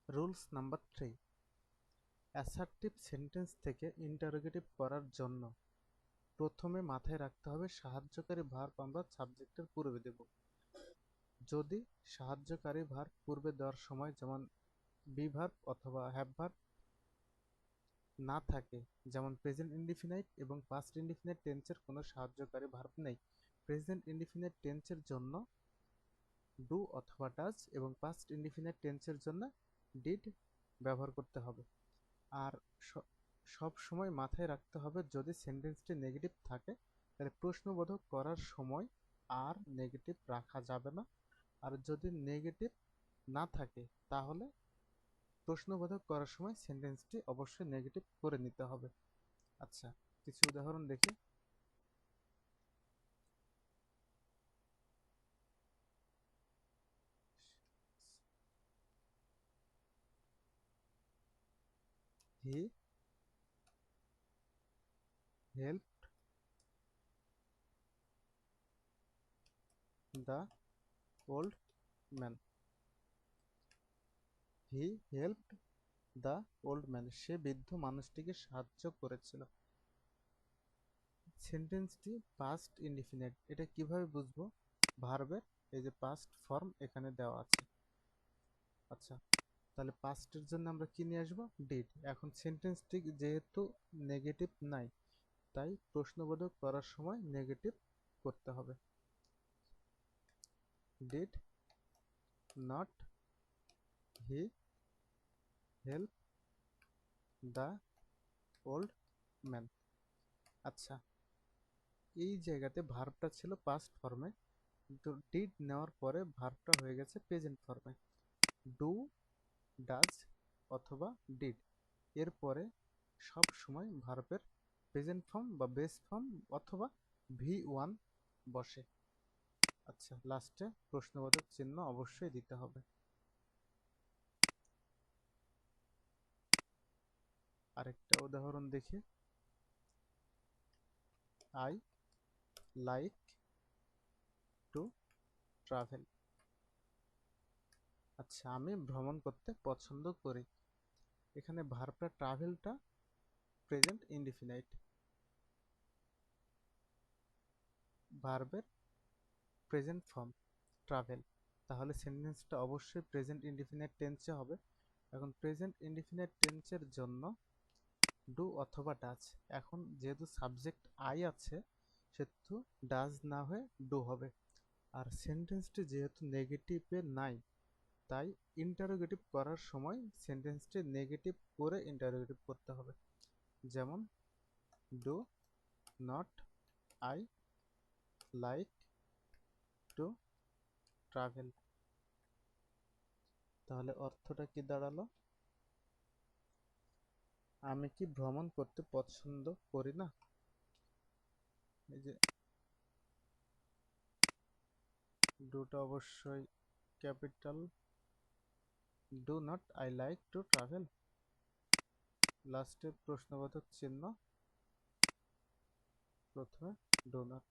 Rules number 3, assertive sentence থেকে interrogative করার জন্য প্রথমে মাথায় রাখতে হবে সাহায্যকারী ভার্ব আমরা সাবজেক্টের পূর্বে দেব। যদি সাহায্যকারী ভার্ব পূর্বে দেওয়ার সময় যেমন বি ভার্ব অথবা হ্যাভ ভার্ব না থাকে, যেমন প্রেজেন্ট ইনডিফিনাইট এবং পাস্ট ইনডিফিনাইট টেন্সের কোনো সাহায্যকারী ভার্ব নেই, প্রেজেন্ট ইনডিফিনাইট টেন্সের জন্য ডু অথবা ডাজ এবং পাস্ট ইনডিফিনাইট টেন্সের জন্য ডিড ব্যবহার করতে হবে। আর সব সময় মাথায় রাখতে হবে যদি সেন্টেন্সটি নেগেটিভ থাকে তাহলে প্রশ্নবোধক করার সময় আর নেগেটিভ রাখা যাবে না, আর যদি নেগেটিভ না থাকে তাহলে প্রশ্নবোধক করার সময় সেন্টেন্সটি অবশ্যই নেগেটিভ করে নিতে হবে। আচ্ছা, কিছু উদাহরণ দেখি। He helped the old man. He helped the old man, সে বৃদ্ধ মানুষটিকে সাহায্য করেছিল। সেন্টেন্সটি পাস্ট ইনডিফিনিট, এটা কিভাবে বুঝবো? ভার্বের এই যে পাস্ট ফর্ম এখানে দেওয়া আছে। আচ্ছা, তাহলে পাস্টের জন্য আমরা কি নিয়ে আসবো? ডিড। এখন সেন্টেন্সটি যেহেতু নেগেটিভ নাই তাই প্রশ্নবোধক করার সময় নেগেটিভ করতে হবে। Did not he help the old man. আচ্ছা, এই জায়গাতে ভার্বটা ছিল পাস্ট ফর্মে, কিন্তু ডিড নেওয়ার পরে ভার্বটা হয়ে গেছে প্রেজেন্ট ফর্মে। ডু, ডাজ অথবা ডিড এরপরে সব সময় ভার্বের প্রেজেন্ট ফর্ম বা বেস ফর্ম অথবা V1 বসে। আচ্ছা, লাস্টে প্রশ্নবোধক চিহ্ন অবশ্যই দিতে হবে। আরেকটা উদাহরণ দেখি। I like to travel. আচ্ছা, আমি ভ্রমণ করতে পছন্দ করি। এখানে ভার্বটা ট্রাভেলটা প্রেজেন্ট ইনডিফিনাইট, ভার্বের প্রেজেন্ট ফর্ম ট্রাভেল, তাহলে সেন্টেন্সটা অবশ্যই প্রেজেন্ট ইনডিফিনাইট টেন্সে হবে। এখন প্রেজেন্ট ইনডিফিনাইট টেন্সের জন্য ডু অথবা ডাজ। এখন যেহেতু সাবজেক্ট আই আছে সেহেতু ডাজ না হয়ে ডু হবে। আর সেন্টেন্সটি যেহেতু নেগেটিভে নাই তাই ইন্টারোগেটিভ করার সময় সেন্টেন্সটি নেগেটিভ করে ইন্টারোগেটিভ করতে হবে। যেমন do not I like to travel. তাহলে অর্থটা কি দাঁড়ালো? আমি কি ভ্রমণ করতে পছন্দ করি না? এই যে ডুটা অবশ্যই capital, do not I like to travel, লাস্টে প্রশ্নবোধক চিহ্ন, প্রথমে ডু নট।